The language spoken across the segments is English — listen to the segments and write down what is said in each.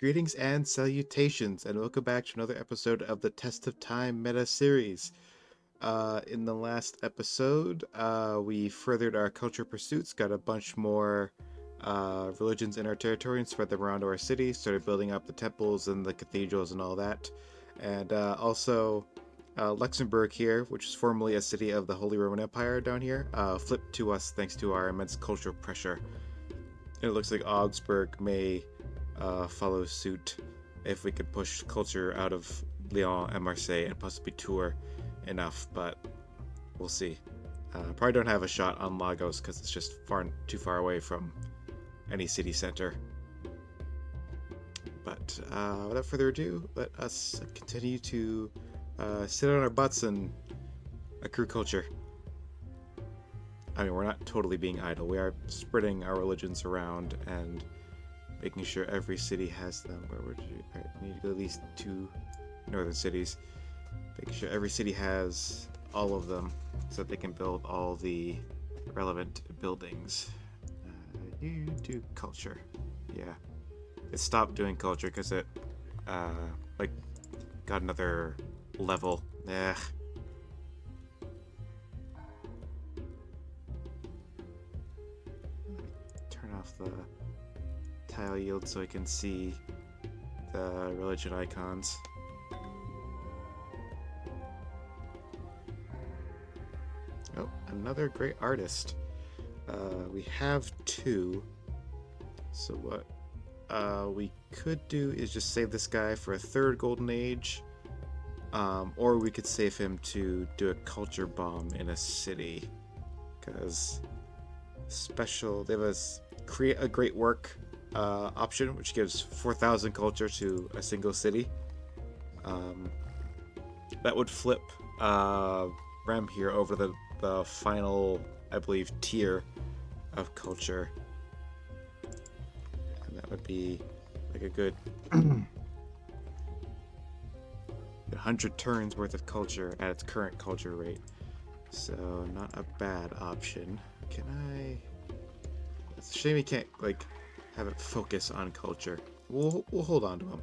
Greetings and salutations, and welcome back to another episode of the Test of Time Metaseries. In the last episode, we furthered our culture pursuits, got a bunch more religions in our territory and spread them around our city, started building up the temples and the cathedrals and all that. And also, Luxembourg here, which is formerly a city of the Holy Roman Empire down here, flipped to us thanks to our immense cultural pressure. And it looks like Augsburg may follow suit if we could push culture out of Lyon and Marseille and possibly Tours enough, but we'll see. Probably don't have a shot on Lagos because it's just too far away from any city center. But without further ado, let us continue to sit on our butts and accrue culture. I mean, we're not totally being idle. We are spreading our religions around and making sure every city has them. Where would you? Right, we need to go at least 2 northern cities. Making sure every city has all of them so that they can build all the relevant buildings. You do culture. Yeah. It stopped doing culture because it, got another level. Ugh. Turn off the tile yield so I can see the religion icons. Oh, another great artist. We have 2. So what we could do is just save this guy for a 3rd golden age. Or we could save him to do a culture bomb in a city. Because they have a create a great work option, which gives 4,000 culture to a single city. That would flip Rem here over the final, I believe, tier of culture. And that would be like a good 100 turns worth of culture at its current culture rate. So not a bad option. Can I... It's a shame we can't have it focus on culture. We'll hold on to him.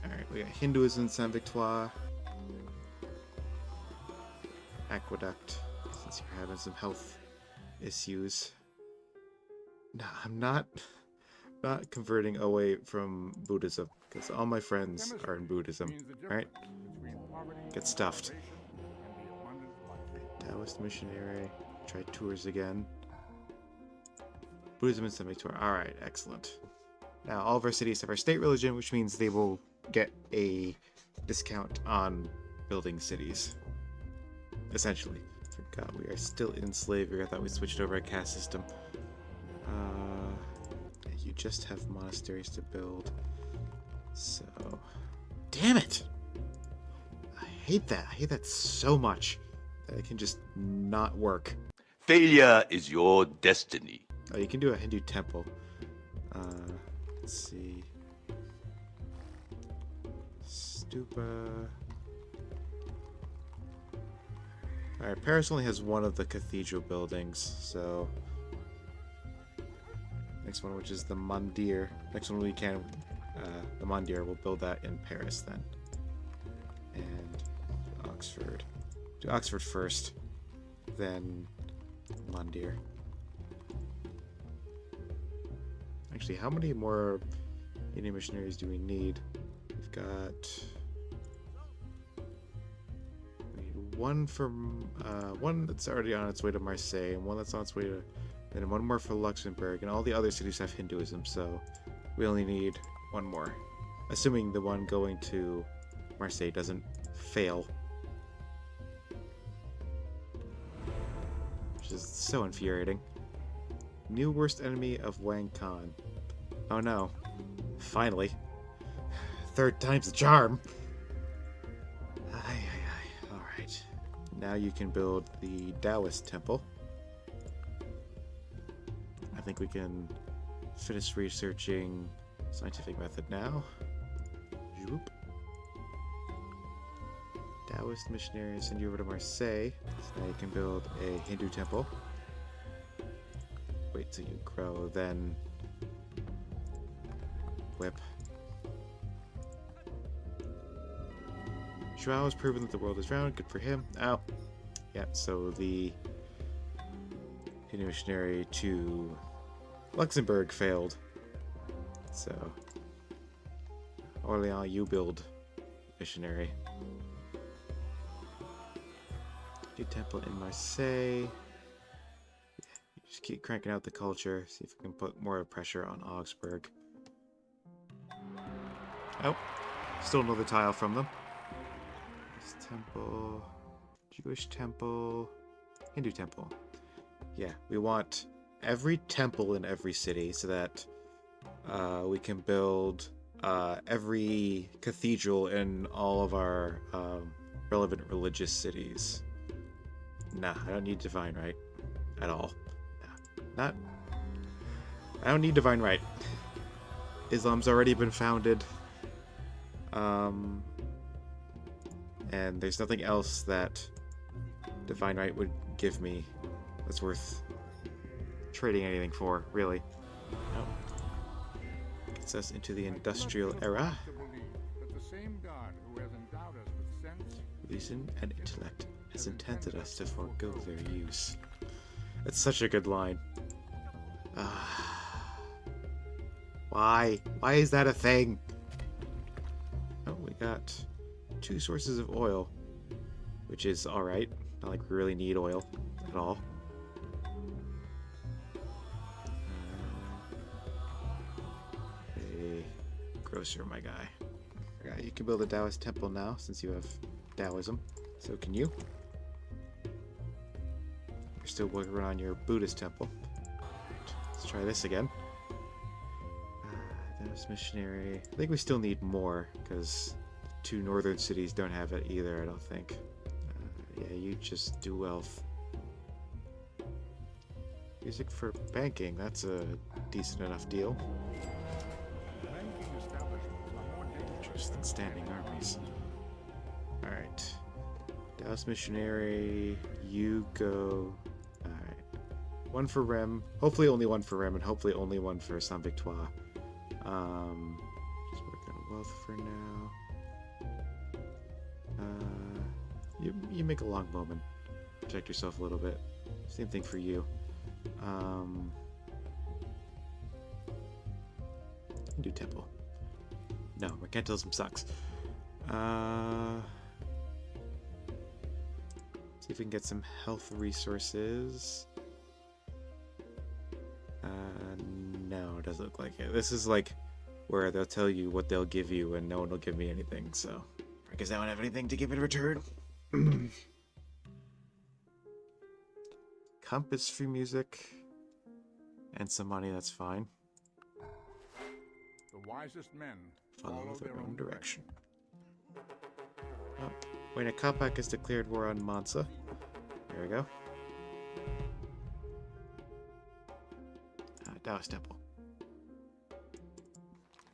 Alright, we got Hinduism, Saint Victoire. Aqueduct, since you're having some health issues. No, I'm not converting away from Buddhism, because all my friends are in Buddhism. Alright? Get stuffed. Taoist missionary. Try tours again. Buddhism and Saint Victoire. Alright, excellent. Now all of our cities have our state religion, which means they will get a discount on building cities. Essentially. Forgot we are still in slavery. I thought we switched over a caste system. You just have monasteries to build. So... Damn it! I hate that. I hate that so much. That it can just not work. Failure is your destiny. Oh, you can do a Hindu temple. Let's see. Stupa... Alright, Paris only has one of the cathedral buildings, so... Next one, which is the Mandir. Next one we can... the Mandir, we'll build that in Paris then. And Oxford. Do Oxford first, then Mandir. Actually, how many more Indian missionaries do we need? We've got... one from one that's already on its way to Marseille, and one that's on its way to, and one more for Luxembourg, and all the other cities have Hinduism, so we only need one more, assuming the one going to Marseille doesn't fail, which is so infuriating. New worst enemy of Wang Khan. Oh no, finally, 3rd time's the charm. Alright. Now you can build the Taoist temple. I think we can finish researching scientific method now. Zoop. Taoist missionaries send you over to Marseille. So now you can build a Hindu temple. Wait till you grow, then whip. Joao has proven that the world is round. Good for him. Oh, yeah. So the missionary to Luxembourg failed. So Orléans, you build missionary. Do temple in Marseille. Just keep cranking out the culture. See if we can put more pressure on Augsburg. Oh, still another tile from them. This temple, Jewish temple, Hindu temple. Yeah, we want every temple in every city so that we can build every cathedral in all of our relevant religious cities. Nah, I don't need divine right at all. Nah, I don't need divine right. Islam's already been founded. And there's nothing else that divine right would give me that's worth trading anything for, really. Oh. Gets us into the industrial era. Reason and intellect has intended us to forego their use. That's such a good line. Why? Why is that a thing? Oh, we got 2 sources of oil, which is alright. Not like we really need oil at all. A grocer, my guy. Okay, you can build a Taoist temple now since you have Taoism. So can you? You're still working on your Buddhist temple. Right, let's try this again. Taoist missionary. I think we still need more because 2 northern cities don't have it either, I don't think. Yeah, you just do wealth. Music for banking, that's a decent enough deal. Interest in standing armies. Alright. Taoist missionary, you go. Alright. 1 for Rem. Hopefully only 1 for Rem, and hopefully only 1 for Saint Victoire. Just work on wealth for now. You make a long moment. Protect yourself a little bit. Same thing for you. Do temple. No, mercantilism sucks. See if we can get some health resources. No, it doesn't look like it. This is like where they'll tell you what they'll give you and no one will give me anything, so I guess I don't have anything to give in return. Compass free music and some money, that's fine. The wisest men follow their own direction. Oh, Wayne Kapak has declared war on Mansa. There we go. Taoist temple.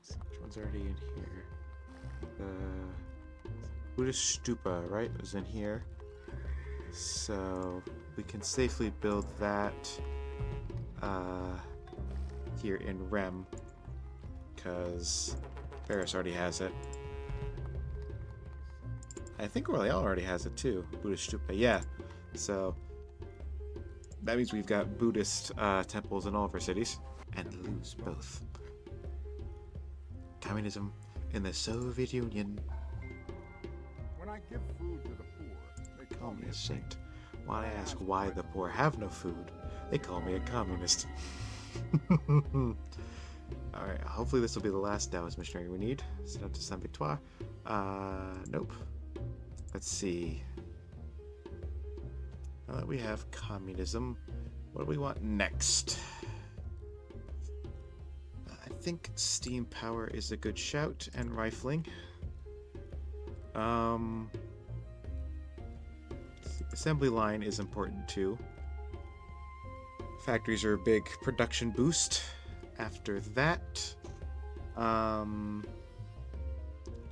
So which one's already in here? The Buddhist stupa, right? It was in here. So we can safely build that here in Rem, because Paris already has it. I think Orléans already has it too. Buddhist stupa, yeah. So that means we've got Buddhist temples in all of our cities, and lose both. Communism in the Soviet Union. When I give food to the poor, they Call me a saint. When I ask why the poor have no food, they call me a communist. Alright, hopefully this will be the last Taoist missionary we need. Send out to Saint Victoire. Nope. Let's see. Now that we have communism, what do we want next? I think steam power is a good shout, and rifling. Assembly line is important too. Factories are a big production boost. After that,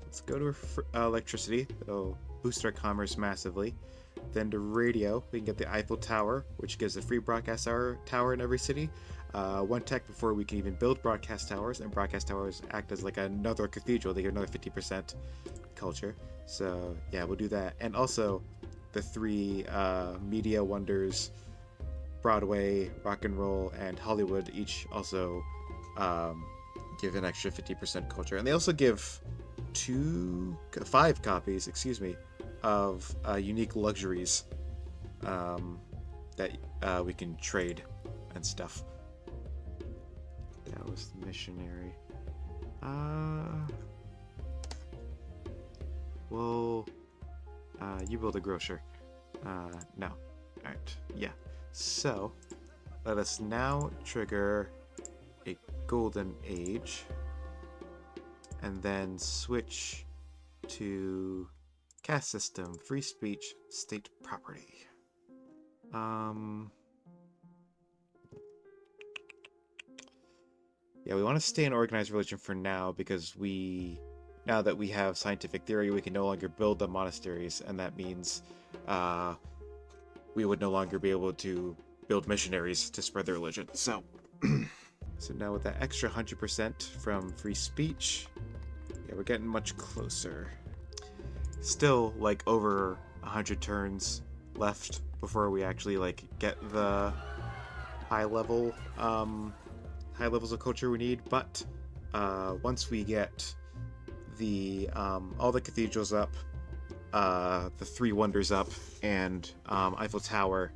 let's go to electricity. That'll boost our commerce massively. Then to radio, we can get the Eiffel Tower, which gives a free broadcast tower in every city. one tech before we can even build broadcast towers, and broadcast towers act as like another cathedral. They get another 50% culture. So yeah, we'll do that. And also the three media wonders, Broadway, rock and roll, and Hollywood, each also give an extra 50% culture. And they also give 5 copies, excuse me, of unique luxuries that we can trade and stuff. That was the missionary. Well, you build a grocer. No. Alright, yeah. So, let us now trigger a golden age, and then switch to caste system, free speech, state property. Yeah, we want to stay in organized religion for now because now that we have scientific theory, we can no longer build the monasteries, and that means we would no longer be able to build missionaries to spread the religion. So, so now with that extra 100% from free speech, yeah, we're getting much closer. Still, like, over 100 turns left before we actually, like, get the high levels of culture we need, but once we get the all the cathedrals up, the 3 wonders up, and Eiffel Tower,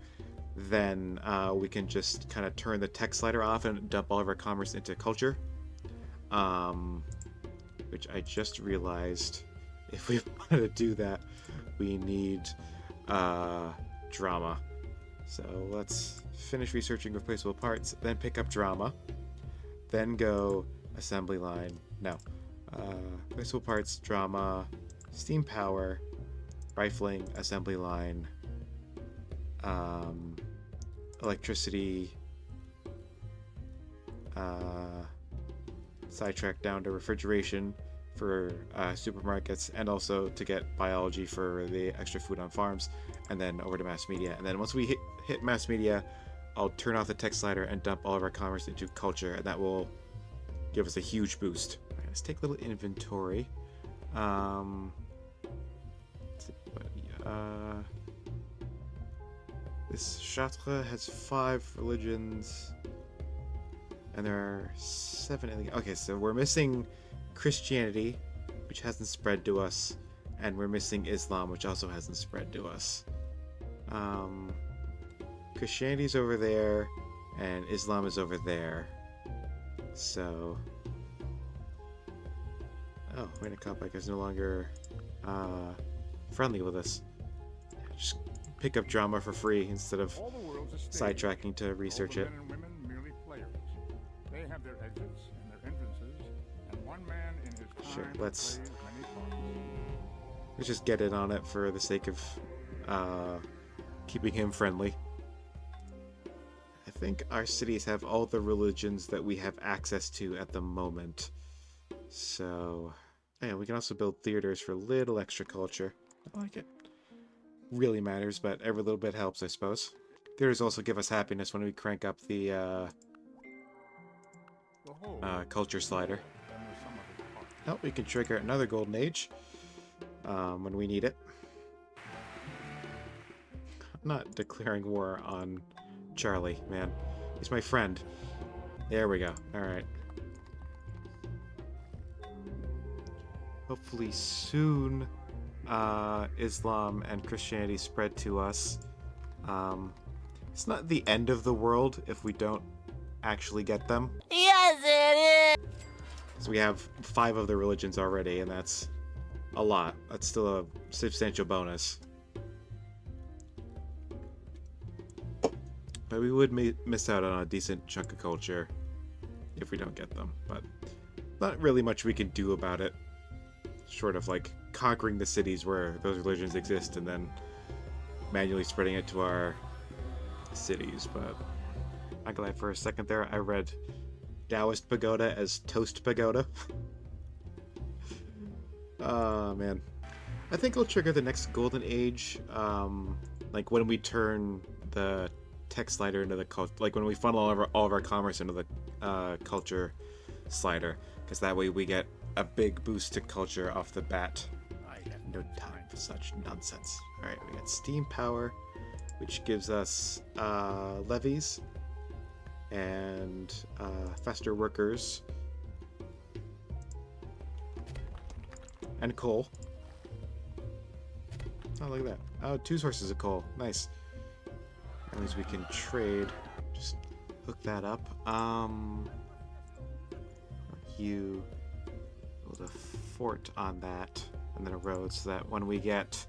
then we can just kind of turn the tech slider off and dump all of our commerce into culture, which I just realized if we wanted to do that, we need drama. So let's finish researching replaceable parts, then pick up drama, then go assembly line. No. Replaceable parts, drama, steam power, rifling, assembly line, electricity, sidetrack down to refrigeration for supermarkets, and also to get biology for the extra food on farms, and then over to mass media. And then once we hit mass media, I'll turn off the tech slider and dump all of our commerce into culture, and that will give us a huge boost. All right, let's take a little inventory. This Chartres has 5 religions, and there are 7 in the... Okay, so we're missing Christianity, which hasn't spread to us, and we're missing Islam, which also hasn't spread to us. Christianity's over there, and Islam is over there. So... Oh, Reina Kopek is no longer friendly with us. Just pick up drama for free instead of sidetracking to research it. Men and women merely players. They have their exits and their entrances, and one man in his time Sure, let's plays many parts. just get in on it for the sake of keeping him friendly. I think our cities have all the religions that we have access to at the moment. So, yeah, we can also build theaters for a little extra culture. I like it. Really matters, but every little bit helps, I suppose. Theaters also give us happiness when we crank up the culture slider. Oh, we can trigger another golden age when we need it. I'm not declaring war on Charlie, man. He's my friend. There we go. Alright. Hopefully soon Islam and Christianity spread to us. It's not the end of the world if we don't actually get them. Yes, it is! So we have 5 of the religions already, and that's a lot. That's still a substantial bonus. But we would miss out on a decent chunk of culture if we don't get them. But not really much we can do about it. Short of, like, conquering the cities where those religions exist and then manually spreading it to our cities. But I'm glad for a second there I read Taoist Pagoda as Toast Pagoda. Oh, man. I think I'll trigger the next Golden Age, like when we turn the tech slider into the culture, like when we funnel all of our commerce into the culture slider, because that way we get a big boost to culture off the bat. I have No time for such nonsense. All right, we got steam power, which gives us levies and faster workers and coal. Oh, look at that. Oh, 2 sources of coal. Nice. That means we can trade. Just hook that up. You build a fort on that, and then a road, so that when we get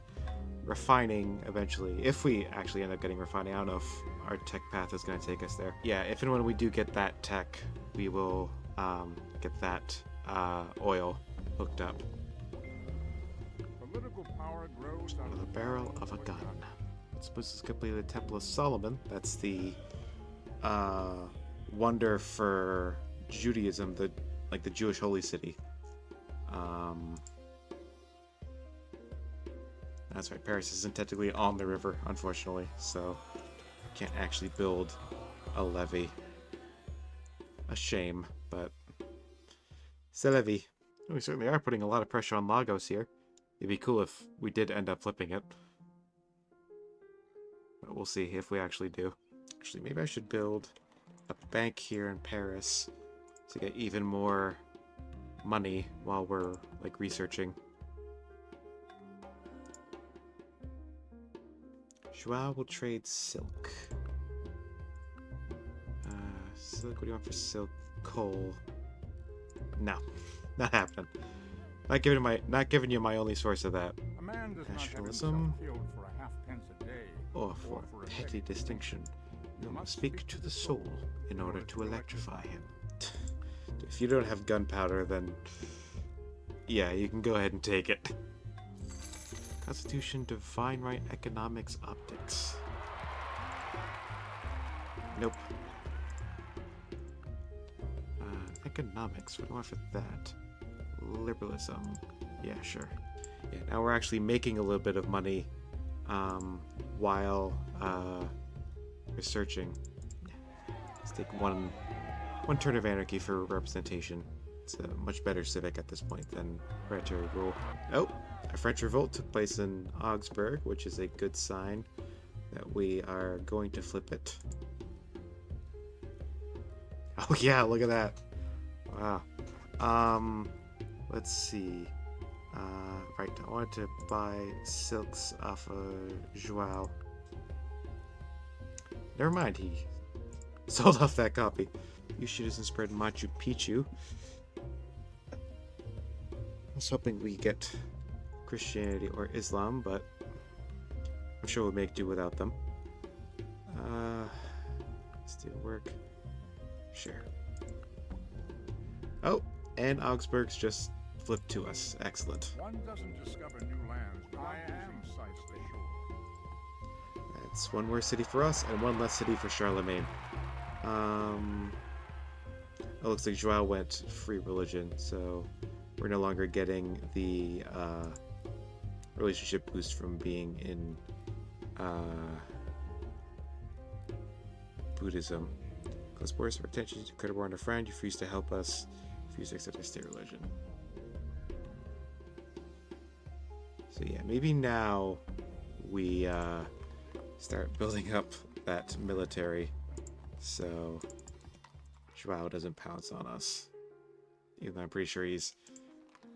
refining eventually, if we actually end up getting refining, I don't know if our tech path is going to take us there. Yeah, if and when we do get that tech, we will get that oil hooked up. Political power grows out With of a barrel of a gun. Let's suppose it's completely the Temple of Solomon. That's the wonder for Judaism, the Jewish holy city. That's right, Paris isn't technically on the river, unfortunately, so can't actually build a levee. A shame, but c'est la vie. We certainly are putting a lot of pressure on Lagos here. It'd be cool if we did end up flipping it. But we'll see if we actually do. Actually, maybe I should build a bank here in Paris to get even more money while we're, like, researching. Joao will trade silk. Silk, what do you want for silk? Coal. No, not happening. Not giving you my only source of that. a man does not have Nationalism. himself killed for a half-pence a day. Or for a petty petty distinction. You must speak to the soul in order to electrify him. If you don't have gunpowder, then yeah, you can go ahead and take it. Constitution, divine right, economics, optics. Nope. Economics, what do I want for that? Liberalism. Yeah, sure. Yeah, now we're actually making a little bit of money while researching. Let's take one turn of anarchy for representation. It's a much better civic at this point than hereditary rule. Oh, a French revolt took place in Augsburg, which is a good sign that we are going to flip it. Oh yeah, look at that. Wow. Let's see. Right, I wanted to buy silks off of Joao. Never mind, he sold off that copy. You citizen spread Machu Picchu. I was hoping we get Christianity or Islam, but I'm sure we'll make do without them. Steel work. Sure. Oh, and Augsburg's just flipped to us. Excellent. One doesn't discover new lands without using sights they show. That's one more city for us and one less city for Charlemagne. It looks like Joao went free religion, so we're no longer getting the relationship boost from being in Buddhism. Close borders of attention to credible and a friend. You refuse to help us. Refuse to accept our state religion. So yeah, maybe now we start building up that military so Joao doesn't pounce on us. Even though I'm pretty sure he's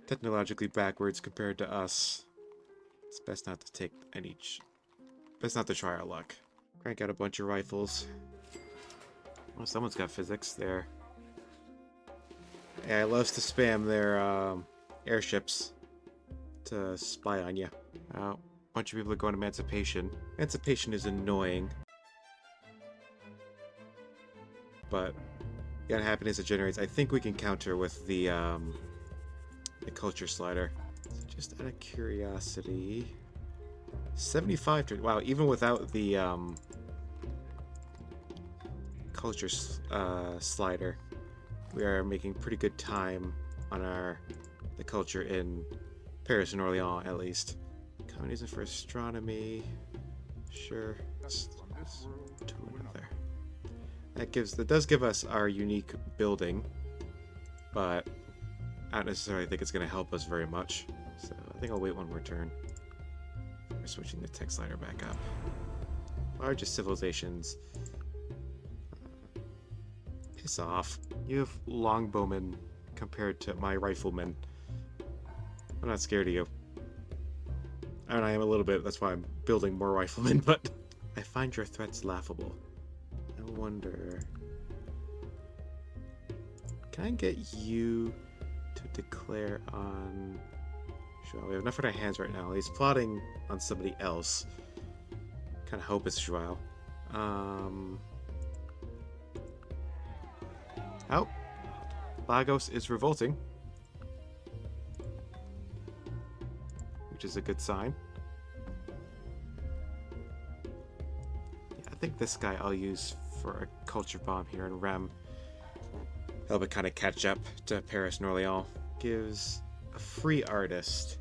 technologically backwards compared to us. It's best not to take any... Best not to try our luck. Crank out a bunch of rifles. Well, someone's got physics there. Yeah, it loves to spam their airships to spy on you. A bunch of people are going to Emancipation. Emancipation is annoying. But the unhappiness it generates, I think we can counter with the culture slider. So just out of curiosity... 75 to... Wow, even without the culture slider, we are making pretty good time on the culture in Paris and Orléans, at least. Communism for astronomy. Sure. From this world to another. That does give us our unique building, but I don't necessarily think it's going to help us very much. So I think I'll wait one more turn. We're switching the tech slider back up. Largest civilizations. Piss off. You have longbowmen compared to my riflemen. I'm not scared of you. And I am a little bit, that's why I'm building more riflemen, but I find your threats laughable. I wonder... Can I get you to declare on... Sure, we have enough on our hands right now. He's plotting on somebody else. Kind of hope it's Joao. Oh. Lagos is revolting. Which is a good sign. Yeah, I think this guy I'll use for a culture bomb here in Rem. Help it kind of catch up to Paris and Orléans. Gives a free artist.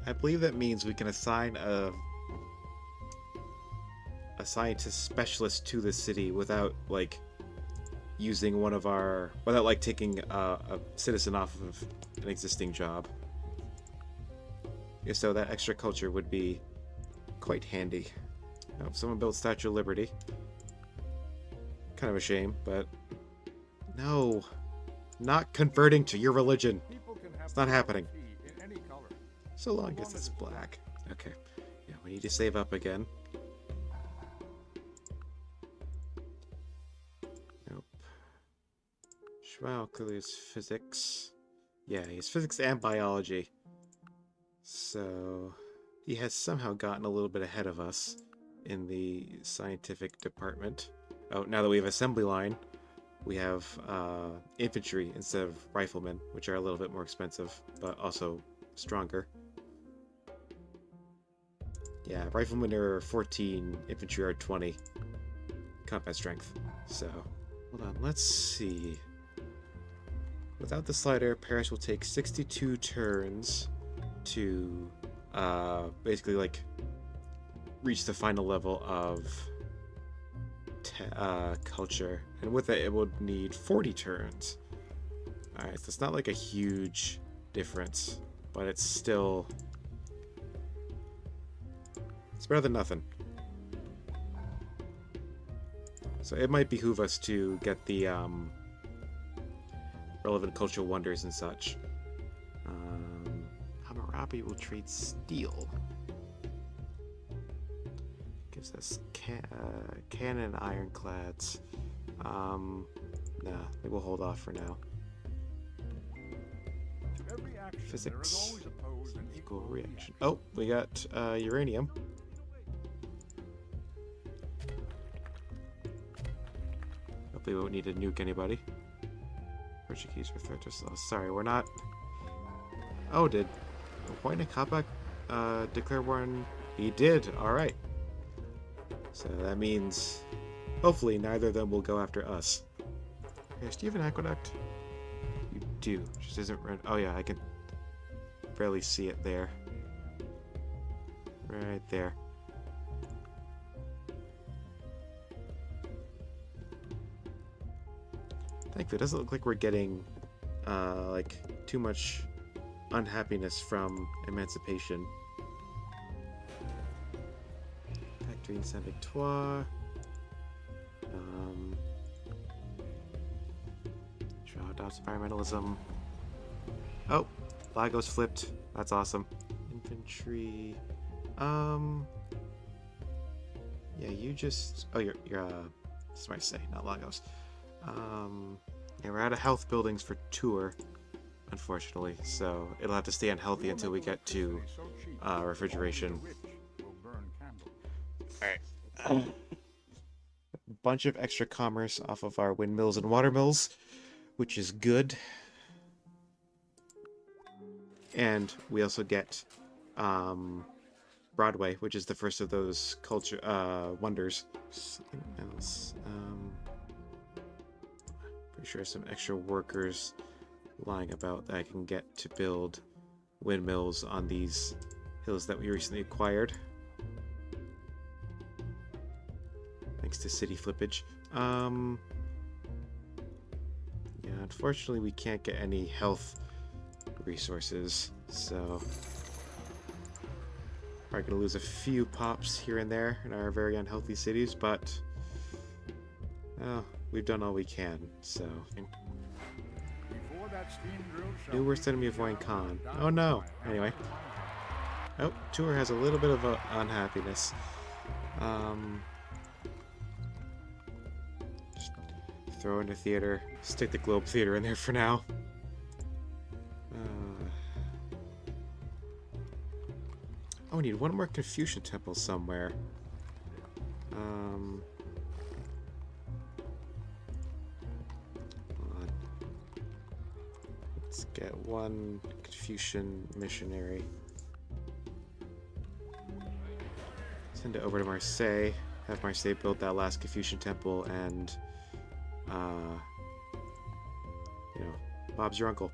I believe that means we can assign a scientist specialist to the city without, like, using one of our... without, like, taking a citizen off of an existing job. If so, that extra culture would be quite handy. Oh, someone built Statue of Liberty. Kind of a shame, but... No! Not converting to your religion! It's not happening. So long as it's black. Okay. Yeah, we need to save up again. Nope. Joao clearly is physics. Yeah, he's physics and biology. So he has somehow gotten a little bit ahead of us in the scientific department. Oh, now that we have assembly line, we have infantry instead of riflemen, which are a little bit more expensive, but also stronger. Yeah, riflemen are 14, infantry are 20 combat strength. So, hold on, let's see. Without the slider, Paris will take 62 turns to basically, like, reach the final level of culture. And with it, it would need 40 turns. Alright, so it's not like a huge difference, but it's still... it's better than nothing. So it might behoove us to get the relevant cultural wonders and such. Hammurabi will trade steel. Gives us cannon ironclads. Nah, they will hold off for now. Physics equal reaction. Oh, we got uranium. Hopefully we won't need to nuke anybody. Portuguese for threat to slow. Sorry, we're not... Oh, did Huayna Capac declare war on... He did, alright. So that means... hopefully neither of them will go after us. Yes, do you have an aqueduct? You do. Just isn't... oh yeah, I can barely see it there. Right there. Thankfully, it doesn't look like we're getting like too much unhappiness from emancipation. Factory in Saint Victoire. Joao adopts environmentalism. Oh, Lagos flipped. That's awesome. Infantry. Yeah, you just... oh, you're that's what I say, not Lagos. Yeah, we're out of health buildings for tour, unfortunately, so it'll have to stay unhealthy until we get to refrigeration. Alright. A bunch of extra commerce off of our windmills and watermills, which is good. And we also get Broadway, which is the first of those culture wonders. Something else. Pretty sure some extra workers lying about that I can get to build windmills on these hills that we recently acquired. Thanks to city flippage. Yeah, unfortunately we can't get any health resources, so probably gonna lose a few pops here and there in our very unhealthy cities, but oh, we've done all we can, so. Before that steam drill shall New worst reach enemy of the Wayne ground, Khan. down Oh no. by Anyway. hand. Oh, Tour has a little bit of unhappiness. Just throw in a theater. Stick the Globe Theater in there for now. Oh, we need one more Confucian temple somewhere. Hold on. Let's get one Confucian missionary. Send it over to Marseille. Have Marseille build that last Confucian temple, and you know, Bob's your uncle.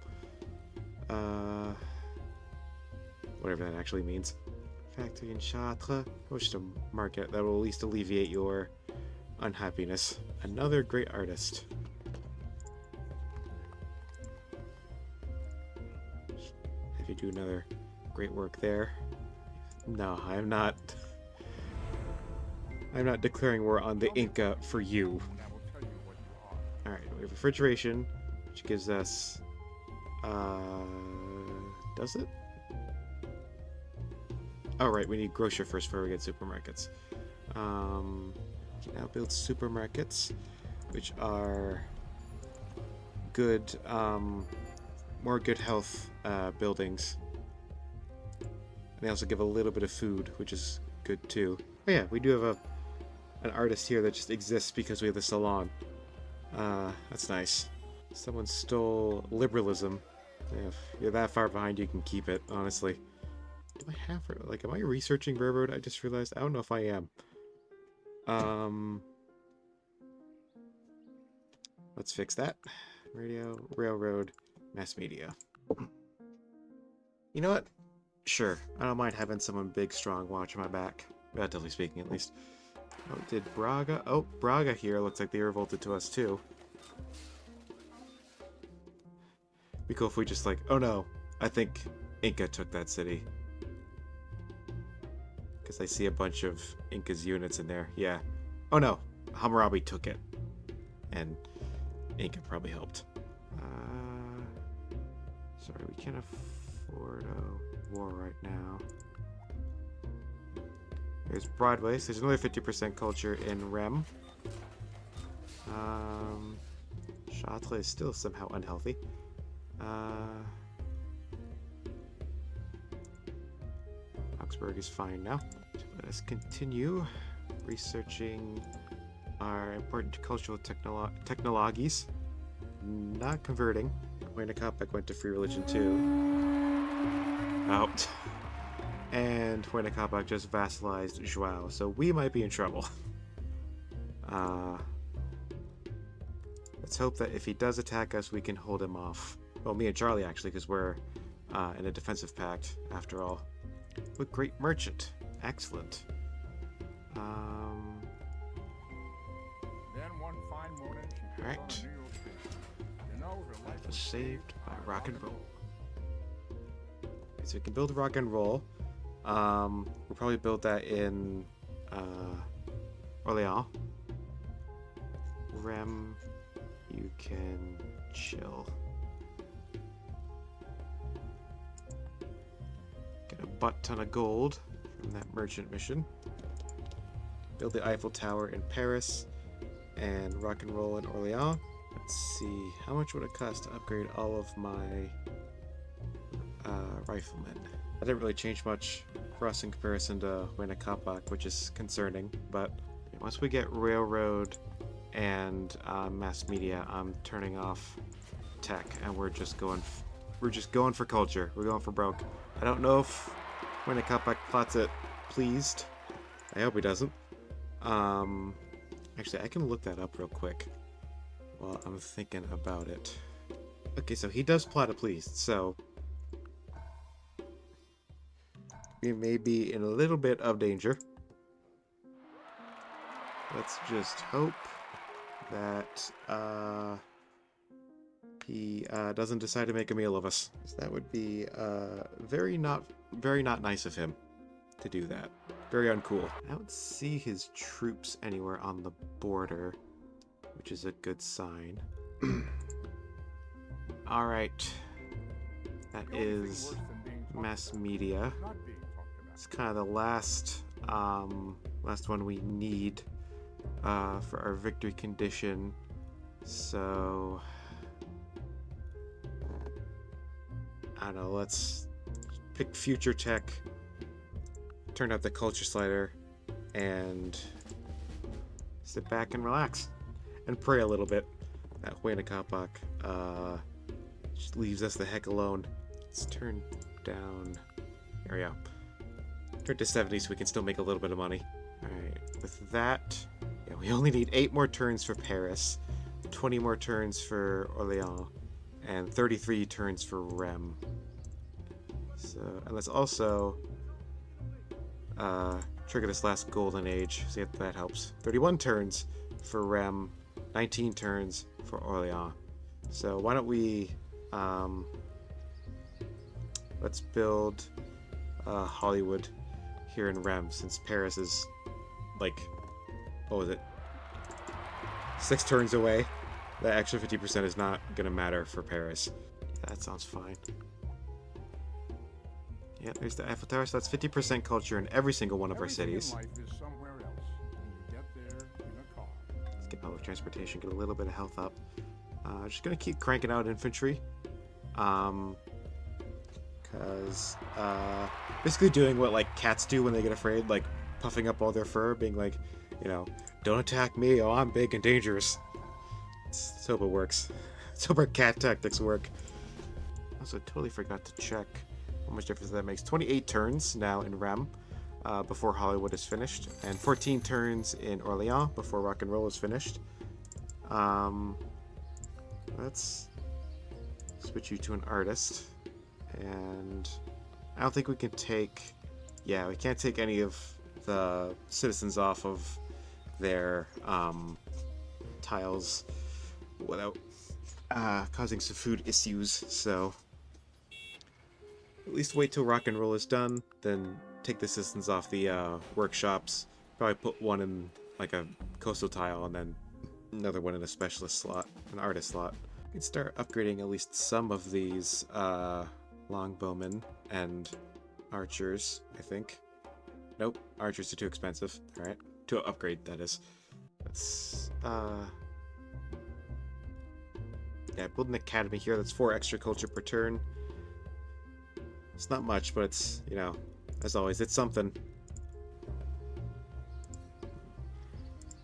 Whatever that actually means. Factory in Chartres. Wish to market. That will at least alleviate your unhappiness. Another great artist. Have you do another great work there? No, I'm not. I'm not declaring war on the Inca for you. And I will tell you what you are. Alright, we have refrigeration, which gives us... does it? Oh, right, we need grocer first before we get supermarkets. We can now build supermarkets, which are good, more good health buildings. And they also give a little bit of food, which is good too. Oh yeah, we do have an artist here that just exists because we have the salon. That's nice. Someone stole liberalism. If you're that far behind, you can keep it, honestly. Do I have, like, am I researching railroad? I just realized, I don't know if I am. Let's fix that. Radio, railroad, mass media. You know what? Sure, I don't mind having someone big, strong watching my back. Relatively speaking, at least. Oh, did Braga? Oh, Braga here. Looks like they revolted to us, too. Be cool if we just, like, oh no, I think Inca took that city. Because I see a bunch of Inca's units in there. Yeah. Oh no, Hammurabi took it. And Inca probably helped. Sorry, we can't afford a war right now. There's Broadway, so there's another 50% culture in Rem. Chartres is still somehow unhealthy. Augsburg is fine now. So let us continue researching our important cultural technologies. Not converting. Wayne Capac went to free religion too. Out. And Wayne Capac just vassalized Joao, so we might be in trouble. Let's hope that if he does attack us, we can hold him off. Well, me and Charlie, actually, because we're in a defensive pact, after all. What great merchant. Excellent. Then one fine morning, she put Alright. on a New York station. You know, her life Was saved by rock and roll. So we can build rock and roll. We'll probably build that in Orléans. Rem, you can chill. Get a butt ton of gold from that merchant mission. Build the Eiffel Tower in Paris and rock and roll in Orléans. Let's see, how much would it cost to upgrade all of my riflemen? That didn't really change much for us in comparison to Wayne Capac, which is concerning, but once we get railroad and mass media, I'm turning off tech and we're just going for culture. We're going for broke. I don't know if Wayne Capac plots it pleased. I hope he doesn't. Actually, I can look that up real quick while I'm thinking about it. Okay, so he does plot it pleased, so we may be in a little bit of danger. Let's just hope that he doesn't decide to make a meal of us. So that would be very not nice of him to do that. Very uncool. I don't see his troops anywhere on the border, which is a good sign. All right. That is mass media. It's kind of the last one we need for our victory condition. So I don't know. Let's pick future tech. Turn up the culture slider and sit back and relax and pray a little bit. That Huayna Capac just leaves us the heck alone. Let's turn down. There we go. Turn to 70 so we can still make a little bit of money. Alright, with that, yeah, we only need 8 more turns for Paris, 20 more turns for Orléans, and 33 turns for Rem. So, and let's also trigger this last golden age. See if that helps. 31 turns for Rem, 19 turns for Orléans. So why don't we let's build Hollywood here in Rem, since Paris is like, what was it, 6 turns away. That extra 50% is not gonna matter for Paris. That sounds fine. Yeah, there's the Eiffel Tower, so that's 50% culture in every single one of our cities. Life is somewhere else, and you get there in a car. Let's get public transportation, get a little bit of health up. Just gonna keep cranking out infantry. Because basically doing what like cats do when they get afraid, like puffing up all their fur, being like, you know, don't attack me, oh, I'm big and dangerous. Let's hope it works. Let's hope our cat tactics work. Also, totally forgot to check how much difference that makes. 28 turns now in Rem before Hollywood is finished, and 14 turns in Orléans before rock and roll is finished. Let's switch you to an artist, and I don't think we can take, yeah, we can't take any of the citizens off of their tiles without causing some food issues, so at least wait till rock and roll is done, then take the citizens off the workshops, probably put one in like a coastal tile and then another one in a specialist slot, an artist slot. We can start upgrading at least some of these longbowmen and archers, I think. Nope, archers are too expensive. Alright, to upgrade, that is. Let's, yeah, build an academy here. That's 4 extra culture per turn. It's not much, but it's, you know, as always, it's something.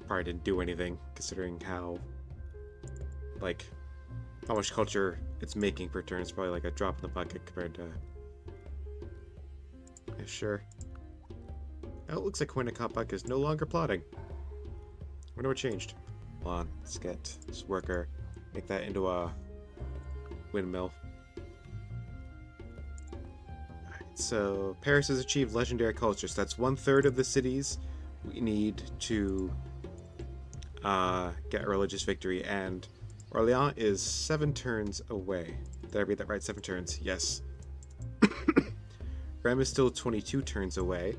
Probably didn't do anything, considering how, like, how much culture it's making per turn. It's probably like a drop in the bucket compared to... Yeah, sure. Oh, it looks like Huayna Capac is no longer plotting. Wonder what changed. Hold on, let's get this worker, make that into a windmill. Alright, so Paris has achieved legendary culture, so that's 1/3 of the cities we need to get a religious victory, and Orléans is 7 turns away. Did I read that right? 7 turns, yes. Rem is still 22 turns away.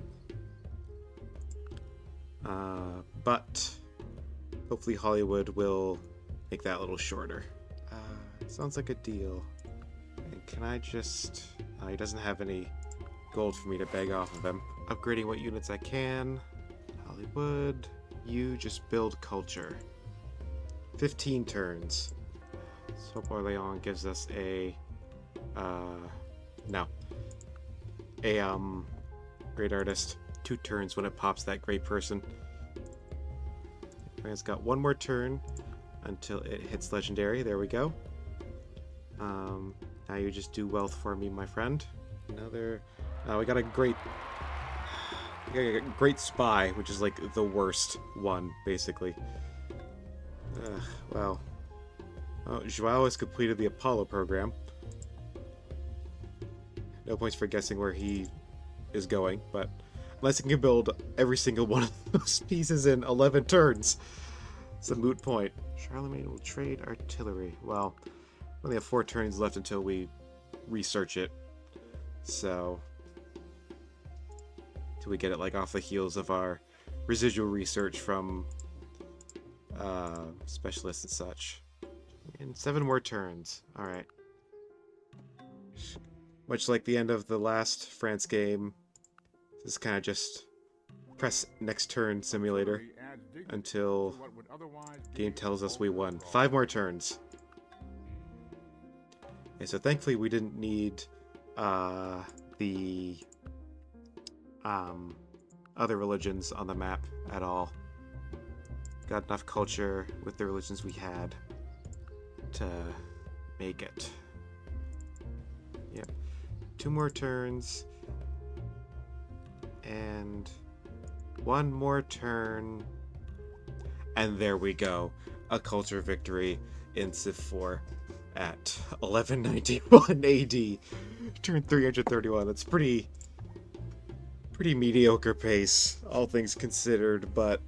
But hopefully Hollywood will make that a little shorter. Sounds like a deal. And can I just... he doesn't have any gold for me to beg off of him. Upgrading what units I can. Hollywood, you just build culture. 15 turns. Let's hope Orléans gives us a... no. A, great artist. 2 turns when it pops that great person. It's got 1 more turn until it hits legendary. There we go. Now you just do wealth for me, my friend. Another... we got a great... We got a great spy, which is like the worst one, basically. Well... Oh, Joao has completed the Apollo program. No points for guessing where he is going, but unless he can build every single one of those pieces in 11 turns. It's a moot point. Charlemagne will trade artillery. Well, we only have 4 turns left until we research it. So, till we get it like off the heels of our residual research from specialists and such. And 7 more turns. All right. Much like the end of the last France game, this is kind of just press next turn simulator until game tells us we won. 5 more turns. Okay, so thankfully we didn't need the other religions on the map at all. Got enough culture with the religions we had to make it. Yep. 2 more turns. And 1 more turn. And there we go. A culture victory in Civ 4 at 1191 AD. Turn 331. That's pretty mediocre pace, all things considered, but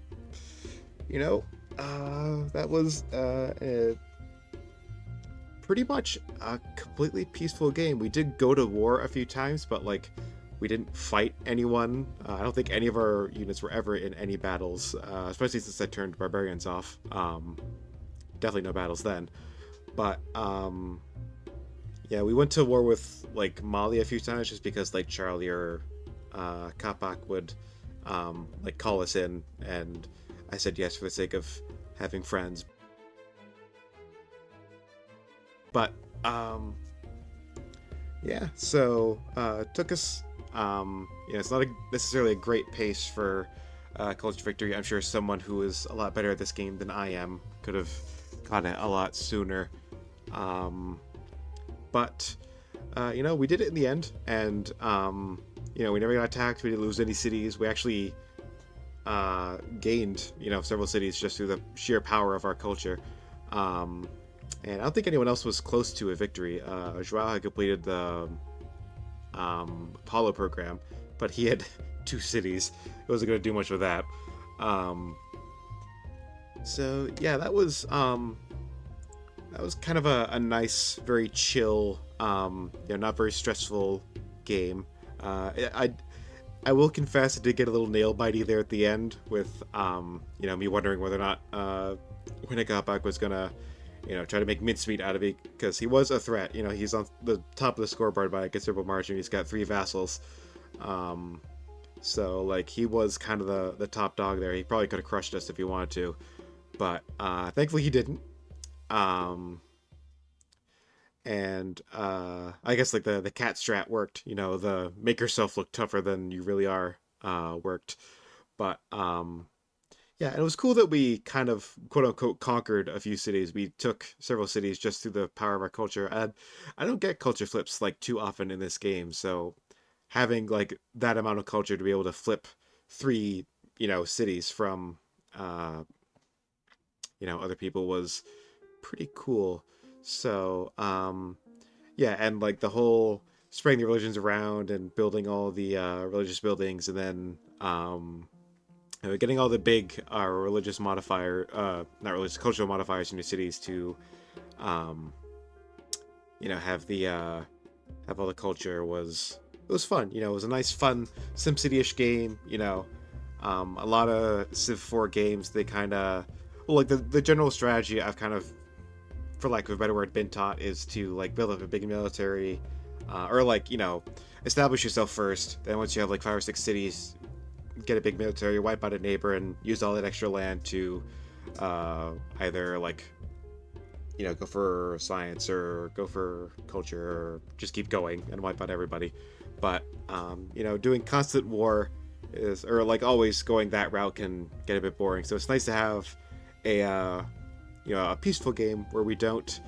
you know, that was pretty much a completely peaceful game. We did go to war a few times, but like we didn't fight anyone. I don't think any of our units were ever in any battles, especially since I turned barbarians off. Definitely no battles then. But yeah, we went to war with like Mali a few times just because like Charlie or Kapak would like call us in, and I said yes for the sake of having friends. But yeah, so it took us it's not necessarily a great pace for culture victory. I'm sure someone who is a lot better at this game than I am could have gotten it a lot sooner. But we did it in the end, and we never got attacked. We didn't lose any cities. We actually gained several cities just through the sheer power of our culture. And I don't think anyone else was close to a victory. Joao had completed the Apollo program, but he had 2 cities. It wasn't going to do much with that. So yeah, that was kind of a nice, very chill, not very stressful game. I will confess it did get a little nail bitey there at the end with me wondering whether or not Winnegabak was gonna try to make mincemeat out of it, because he was a threat. He's on the top of the scoreboard by a considerable margin. He's got 3 vassals. So like he was kind of the top dog there. He probably could have crushed us if he wanted to, but thankfully he didn't. And I guess like the cat strat worked. The make yourself look tougher than you really are worked. But yeah, and it was cool that we kind of quote unquote conquered a few cities. We took several cities just through the power of our culture. And I don't get culture flips like too often in this game, so having like that amount of culture to be able to flip 3 cities from other people was pretty cool. So yeah, and like the whole spreading the religions around and building all the religious buildings, and then getting all the big religious not religious, cultural modifiers in your cities to have all the culture was fun. It was a nice, fun SimCity-ish game. A lot of Civ 4 games, they kind of like the general strategy I've kind of, for lack of a better word, been taught is to like build up a big military, or like establish yourself first. Then once you have like 5 or 6 cities, get a big military, wipe out a neighbor, and use all that extra land to either like go for science or go for culture, or just keep going and wipe out everybody. But doing constant war is, or like always going that route, can get a bit boring. So it's nice to have a peaceful game where we don't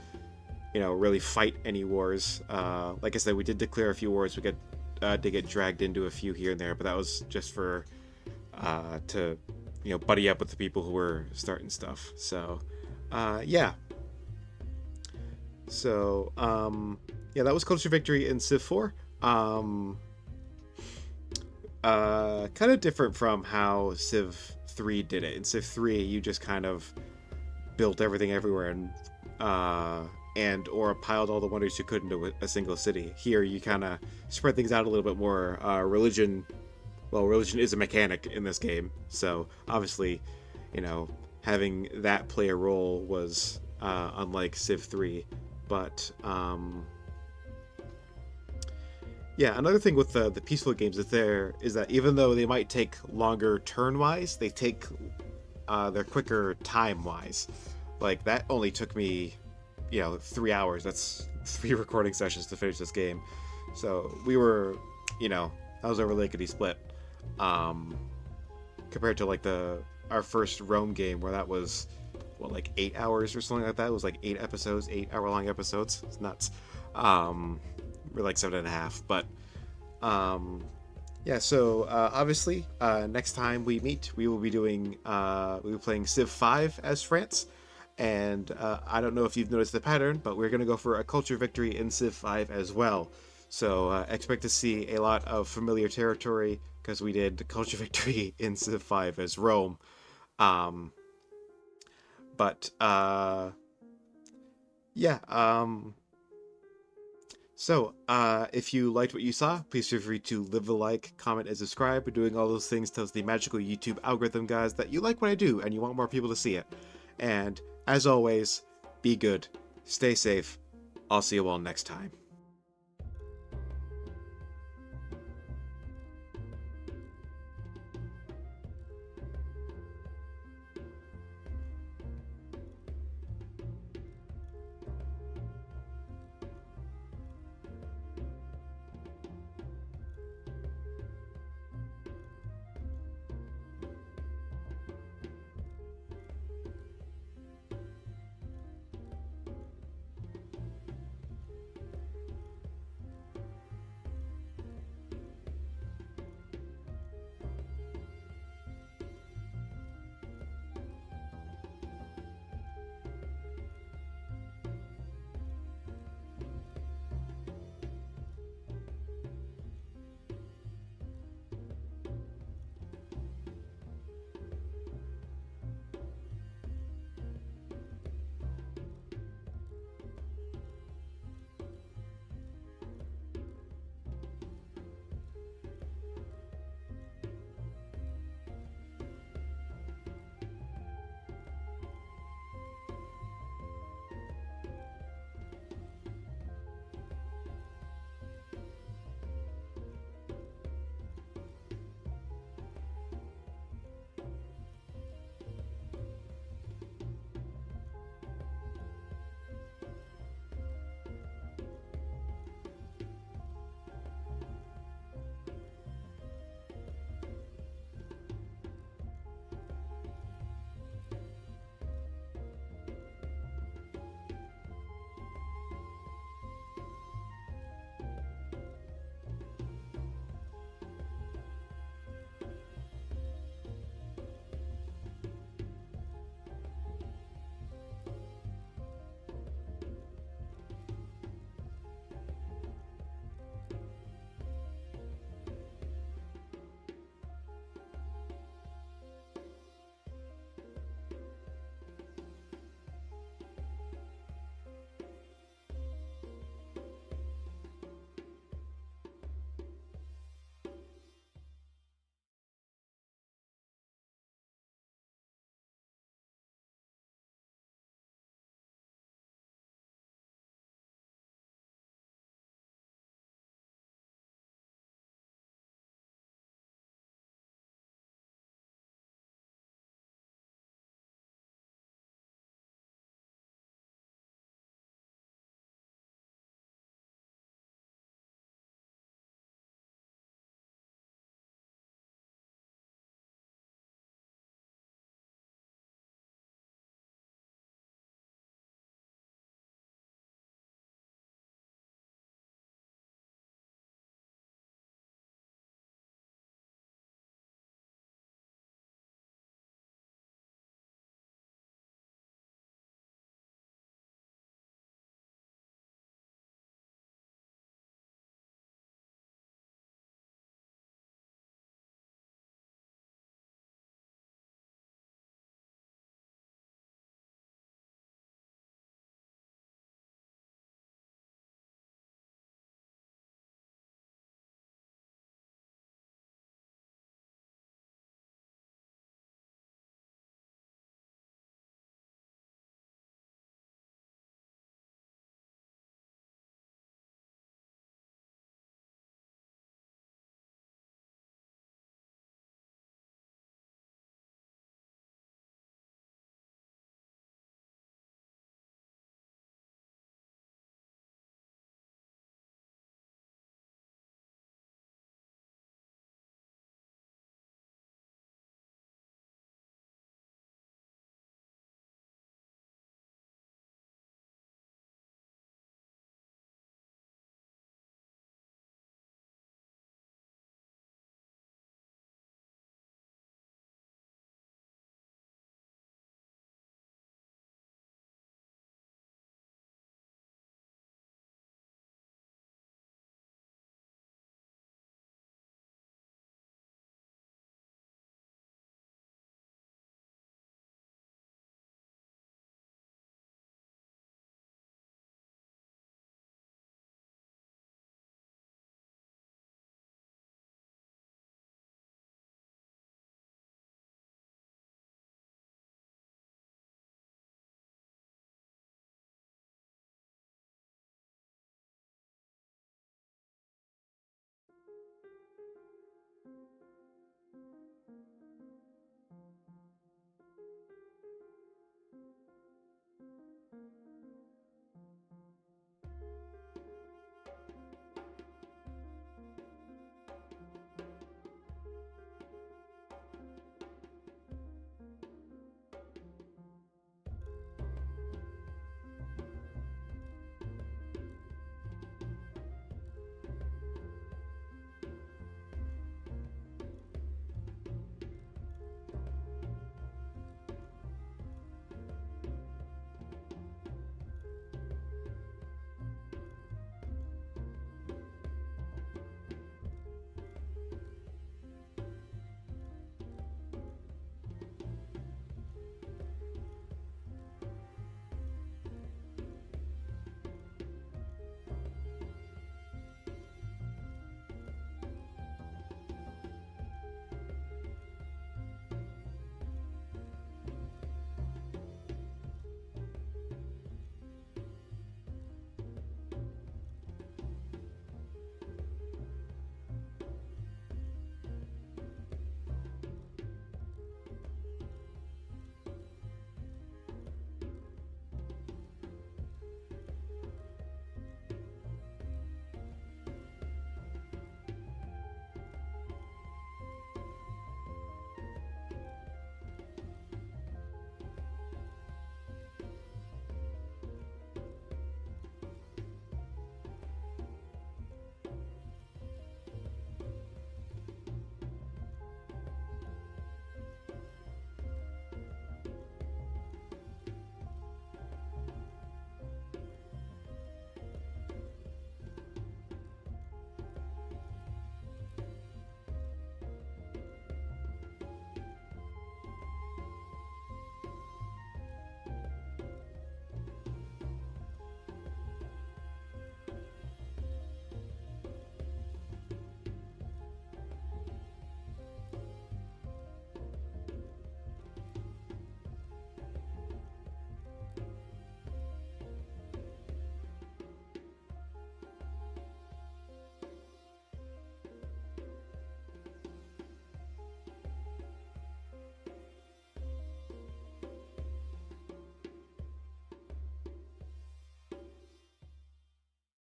really fight any wars. Like I said, we did declare a few wars. We did get dragged into a few here and there, but that was just for to buddy up with the people who were starting stuff. So yeah. So yeah, that was culture victory in Civ 4. Kind of different from how Civ 3 did it. In Civ 3, you just kind of built everything everywhere and or piled all the wonders you could into a single city. Here, you kind of spread things out a little bit more. Religion is a mechanic in this game, so obviously, you know, having that play a role was unlike Civ 3. But yeah, another thing with the peaceful games is that even though they might take longer turn wise, they're quicker time wise. Like that only took me, 3 hours. That's 3 recording sessions to finish this game. So we were, that was over lickety split. Um, Compared to like our first Rome game where that was like 8 hours or something like that. It was like 8 episodes, 8 hour long episodes. It's nuts. We're like 7.5, but yeah. So obviously, next time we meet, we will be playing Civ 5 as France. And I don't know if you've noticed the pattern, but we're going to go for a culture victory in Civ 5 as well. So expect to see a lot of familiar territory because we did culture victory in Civ 5 as Rome. Um, but yeah. So if you liked what you saw, please feel free to leave a like, comment, and subscribe. Doing all those things tells the magical YouTube algorithm, guys, that you like what I do and you want more people to see it. And as always, be good, stay safe. I'll see you all next time.